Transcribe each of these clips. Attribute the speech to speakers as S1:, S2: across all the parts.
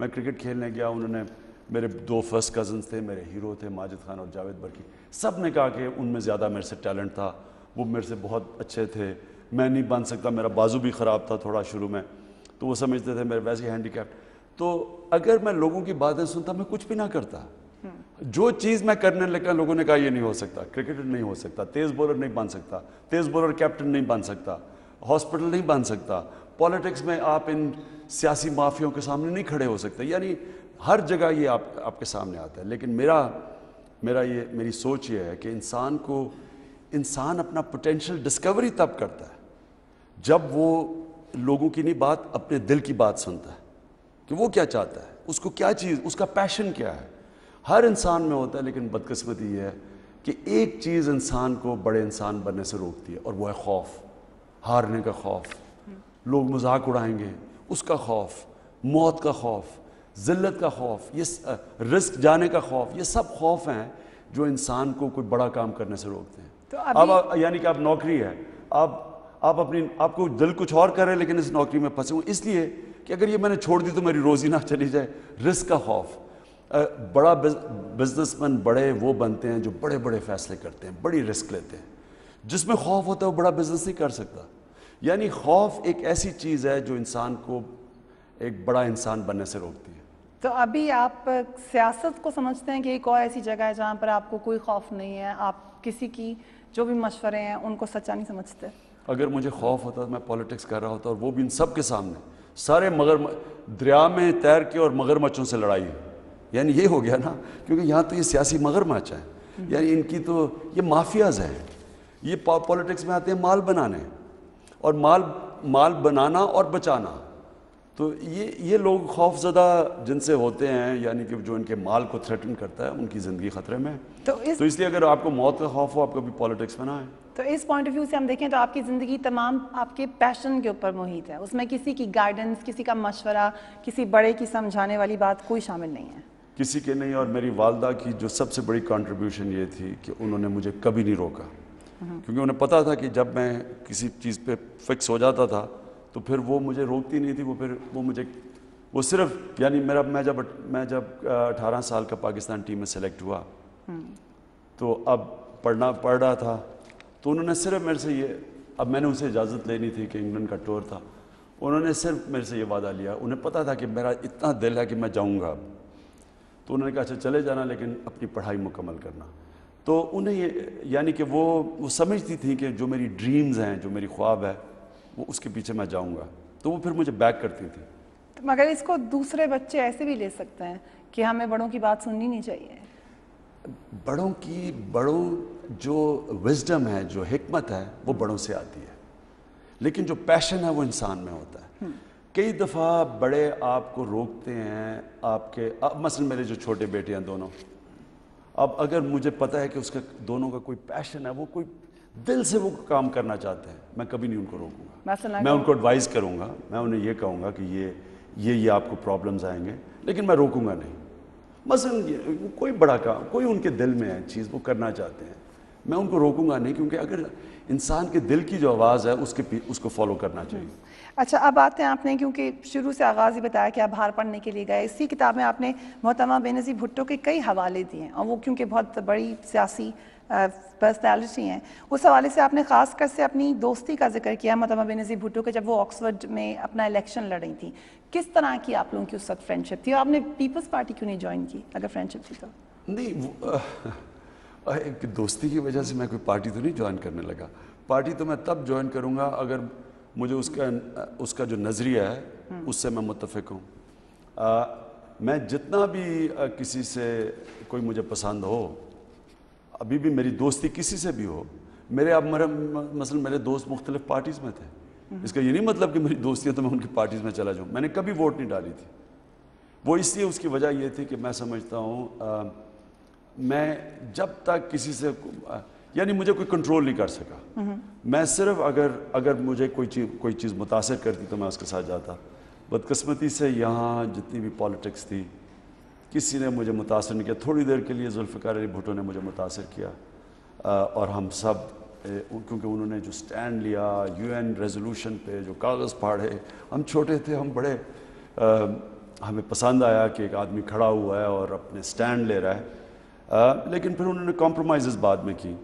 S1: میں کرکٹ کھیلنے گیا, انہوں نے میرے 2 فرسٹ کزنس تھے, میرے ہیرو تھے ماجد خان اور جاوید برکی, سب نے کہا کہ ان میں زیادہ میرے سے ٹیلنٹ تھا, وہ میرے سے بہت اچھے تھے, میں نہیں بن سکتا, میرا بازو بھی خراب تھا تھوڑا شروع میں, تو وہ سمجھتے تھے میرے ویسے ہینڈی کیپ. تو اگر میں لوگوں کی باتیں سنتا میں کچھ بھی نہ کرتا. جو چیز میں کرنے لگا لوگوں نے کہا یہ نہیں ہو سکتا, کرکٹر نہیں ہو سکتا, تیز بولر نہیں بن سکتا, تیز بولر کیپٹن نہیں بن سکتا, ہاسپٹل نہیں بن سکتا, پالیٹکس میں آپ ان سیاسی مافیوں کے سامنے نہیں کھڑے ہو سکتے. یعنی ہر جگہ یہ آپ کے سامنے آتا ہے. لیکن میری سوچ یہ ہے کہ انسان اپنا پوٹینشیل ڈسکوری تب کرتا ہے جب وہ لوگوں کی نہیں بات, اپنے دل کی بات سنتا ہے کہ وہ کیا چاہتا ہے, اس کو کیا چیز, اس کا پیشن کیا ہے. ہر انسان میں ہوتا ہے, لیکن بدقسمتی یہ ہے کہ ایک چیز انسان کو بڑے انسان بننے سے روکتی ہے, اور وہ ہے خوف, ہارنے کا خوف, لوگ مذاق اڑائیں گے اس کا خوف, موت کا خوف, ذلت کا خوف, یہ رسک جانے کا خوف, یہ سب خوف ہیں جو انسان کو کوئی بڑا کام کرنے سے روکتے ہیں. اب یعنی کہ آپ نوکری ہے, آپ کو دل کچھ اور کر رہے ہیں لیکن اس نوکری میں پھنسے ہوں اس لیے کہ اگر یہ میں نے چھوڑ دی تو میری روزی نہ چلی جائے. رسک کا خوف. بڑا بزنس مین بڑے وہ بنتے ہیں جو بڑے بڑے فیصلے کرتے ہیں, بڑی رسک لیتے ہیں. جس میں خوف ہوتا ہے وہ بڑا بزنس نہیں کر سکتا. یعنی خوف ایک ایسی چیز ہے جو انسان کو ایک بڑا انسان بننے سے روکتی ہے.
S2: تو ابھی آپ سیاست کو سمجھتے ہیں کہ ایک اور ایسی جگہ ہے جہاں پر آپ کو کوئی خوف نہیں ہے, آپ کسی کی جو بھی مشورے ہیں ان کو سچا نہیں سمجھتے؟
S1: اگر مجھے خوف ہوتا تو میں پالیٹکس کر رہا ہوتا, اور وہ بھی ان سب کے سامنے, سارے دریا میں تیر کے اور مگرمچھوں سے لڑائی. یعنی یہ ہو گیا نا, کیونکہ یہاں تو یہ سیاسی مگرمچھ ہیں, یعنی ان کی تو یہ مافیاز ہیں, یہ پالیٹکس میں آتے ہیں مال بنانے, اور مال بنانا اور بچانا. تو یہ لوگ خوف زدہ جن سے ہوتے ہیں, یعنی کہ جو ان کے مال کو تھریٹن کرتا ہے, ان کی زندگی خطرے میں. تو اس لیے اگر آپ کو موت کا خوف ہو آپ کبھی پالیٹکس میں نہ آئیں.
S2: تو اس پوائنٹ آف ویو سے ہم دیکھیں تو آپ کی زندگی تمام آپ کے پیشن کے اوپر محیط ہے, اس میں کسی کی گائیڈنس, کسی کا مشورہ, کسی بڑے کی سمجھانے والی بات کوئی شامل نہیں ہے.
S1: کسی کے نہیں. اور میری والدہ کی جو سب سے بڑی کنٹریبیوشن یہ تھی کہ انہوں نے مجھے کبھی نہیں روکا, کیونکہ انہیں پتا تھا کہ جب میں کسی چیز پہ فکس ہو جاتا تھا تو پھر وہ مجھے روکتی نہیں تھی. وہ صرف یعنی میں جب 18 سال کا پاکستان ٹیم میں سلیکٹ ہوا تو اب پڑھ رہا تھا, تو انہوں نے صرف میرے سے اب میں نے اسے اجازت لینی تھی کہ انگلینڈ کا ٹور تھا, انہوں نے صرف میرے سے یہ وعدہ لیا. انہیں پتا تھا کہ میرا اتنا دل ہے کہ میں جاؤں گا, تو انہوں نے کہا اچھا چلے جانا لیکن اپنی پڑھائی مکمل کرنا. تو انہیں یعنی کہ وہ سمجھتی تھی کہ جو میری ڈریمز ہیں, جو میری خواب ہے, وہ اس کے پیچھے میں جاؤں گا, تو وہ پھر مجھے بیک کرتی تھی.
S2: مگر اس کو دوسرے بچے ایسے بھی لے سکتے ہیں کہ ہمیں بڑوں کی بات سننی نہیں چاہیے.
S1: بڑوں جو وزڈم ہے, جو حکمت ہے, وہ بڑوں سے آتی ہے, لیکن جو پیشن ہے وہ انسان میں ہوتا ہے. کئی دفعہ بڑے آپ کو روکتے ہیں, اب مثلا میرے جو چھوٹے بیٹے ہیں دونوں, اب اگر مجھے پتہ ہے کہ اس کا دونوں کا کوئی پیشن ہے, وہ کوئی دل سے وہ کام کرنا چاہتے ہیں, میں کبھی نہیں ان کو روکوں گا. میں ان کو ایڈوائز کروں گا, میں انہیں یہ کہوں گا کہ یہ آپ کو پرابلمز آئیں گے, لیکن میں روکوں گا نہیں. مثلا کوئی بڑا کام, کوئی ان کے دل میں ہے چیز وہ کرنا چاہتے ہیں, میں ان کو روکوں گا نہیں, کیونکہ اگر انسان کے دل کی جو آواز ہے اس کو فالو کرنا چاہیے.
S2: اچھا, اب آتے ہیں آپ نے کیونکہ شروع سے آغاز ہی بتایا کہ آپ باہر پڑھنے کے لیے گئے, اسی کتاب میں آپ نے محترمہ بے نظیر بھٹو کے کئی حوالے دیے ہیں, اور وہ کیونکہ بہت بڑی سیاسی پرسنالٹی ہیں, اس حوالے سے آپ نے خاص کر سے اپنی دوستی کا ذکر کیا محترمہ بے نظیر بھٹو کے, جب وہ آکسفورڈ میں اپنا الیکشن لڑ رہی تھیں. کس طرح کی آپ لوگوں کی اس وقت فرینڈشپ تھی, اور آپ نے پیپلز پارٹی کیوں نہیں جوائن کی اگر فرینڈشپ تھی تو؟
S1: نہیں, دوستی کی وجہ سے میں کوئی پارٹی تو نہیں جوائن کرنے لگا. پارٹی تو میں تب جوائن کروں گا اگر مجھے اس کا جو نظریہ ہے اس سے میں متفق ہوں. میں جتنا بھی کسی سے کوئی مجھے پسند ہو, ابھی بھی میری دوستی کسی سے بھی ہو, مثلا میرے دوست مختلف پارٹیز میں تھے, اس کا یہ نہیں مطلب کہ میری دوستی ہے تو میں ان کی پارٹیز میں چلا جاؤں. میں نے کبھی ووٹ نہیں ڈالی تھی. وہ اس لیے, اس کی وجہ یہ تھی کہ میں سمجھتا ہوں میں جب تک کسی سے یعنی مجھے کوئی کنٹرول نہیں کر سکا. میں صرف اگر مجھے کوئی چیز متاثر کرتی تو میں اس کے ساتھ جاتا. بدقسمتی سے یہاں جتنی بھی پالیٹکس تھی کسی نے مجھے متاثر نہیں کیا. تھوڑی دیر کے لیے ذوالفقار علی بھٹو نے مجھے متاثر کیا, اور ہم سب کیونکہ انہوں نے جو سٹینڈ لیا UN ریزولوشن پہ, جو کاغذ پھاڑے, ہم چھوٹے تھے, ہم بڑے ہمیں پسند آیا کہ ایک آدمی کھڑا ہوا ہے اور اپنے سٹینڈ لے رہا ہے، لیکن پھر انہوں نے کمپرومائزز بعد میں کی.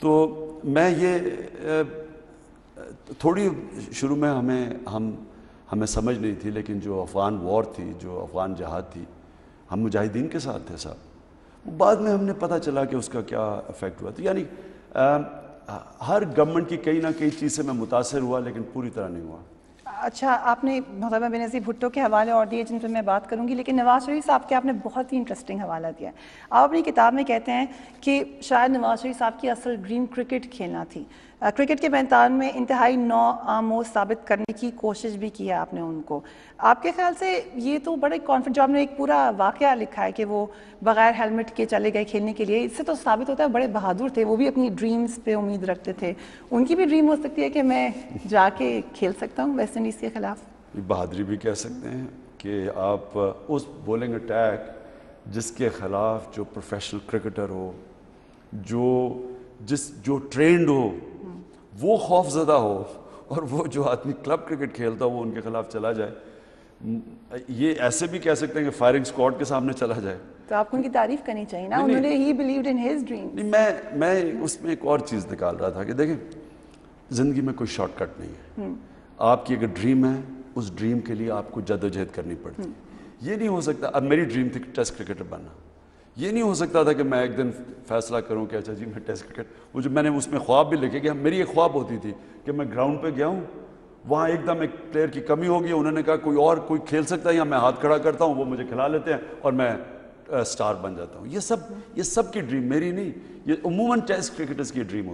S1: تو میں یہ تھوڑی شروع میں ہمیں سمجھ نہیں تھی، لیکن جو افغان وار تھی، جو افغان جہاد تھی، ہم مجاہدین کے ساتھ تھے صاحب. بعد میں ہم نے پتہ چلا کہ اس کا کیا افیکٹ ہوا. تو یعنی ہر گورنمنٹ کی کہیں نہ کہیں چیز سے میں متاثر ہوا، لیکن پوری طرح نہیں ہوا.
S2: اچھا، آپ نے محترمہ بینظیر بھٹو کے حوالے اور دیے جن پہ میں بات کروں گی، لیکن نواز شریف صاحب کے آپ نے بہت ہی انٹرسٹنگ حوالہ دیا. آپ اپنی کتاب میں کہتے ہیں کہ شاید نواز شریف صاحب کی اصل ڈریم کرکٹ کھیلنا تھی. کرکٹ کے میدان میں انتہائی نو آموز ثابت کرنے کی کوشش بھی کی ہے آپ نے ان کو. آپ کے خیال سے یہ تو بڑے کانفیڈنٹ، جو آپ نے ایک پورا واقعہ لکھا ہے کہ وہ بغیر ہیلمٹ کے چلے گئے کھیلنے کے لیے، اس سے تو ثابت ہوتا ہے بڑے بہادر تھے. وہ بھی اپنی ڈریمز پہ امید رکھتے تھے. ان کی بھی ڈریم ہو سکتی ہے کہ میں جا کے کھیل سکتا ہوں ویسٹ انڈیز کے خلاف.
S1: بہادری بھی کہہ سکتے ہیں کہ آپ اس بولنگ اٹیک جس کے خلاف جو پروفیشنل کرکٹر ہو، جو ٹرینڈ ہو، وہ خوف زدہ ہو، اور وہ جو آدمی کلب کرکٹ کھیلتا ہو وہ ان کے خلاف چلا جائے. یہ ایسے بھی کہہ سکتے ہیں کہ فائرنگ اسکواڈ کے سامنے چلا جائے.
S2: تو آپ کو ان کی تعریف کرنی چاہیے نا. انہوں نے he believed in his dream.
S1: نہیں، میں اس میں ایک اور چیز نکال رہا تھا کہ دیکھیں، زندگی میں کوئی شارٹ کٹ نہیں ہے. آپ کی اگر ڈریم ہے، اس ڈریم کے لیے آپ کو جدوجہد کرنی پڑتی. یہ نہیں ہو سکتا. اب میری ڈریم تھی ٹیسٹ کرکٹر بننا. یہ نہیں ہو سکتا تھا کہ میں ایک دن فیصلہ کروں کہ اچھا جی میں ٹیسٹ کرکٹ، وہ جو میں نے اس میں خواب بھی لکھے کہ میری ایک خواب ہوتی تھی کہ میں گراؤنڈ پہ گیا ہوں، وہاں ایک دم ایک پلیئر کی کمی ہوگی، انہوں نے کہا کوئی کھیل سکتا ہے، یا میں ہاتھ کھڑا کرتا ہوں، وہ مجھے کھلا لیتے ہیں اور میں سٹار بن جاتا ہوں. یہ سب کی ڈریم میری نہیں، یہ عموماً ٹیسٹ کرکٹرز کی ڈریم ہوتی ہے.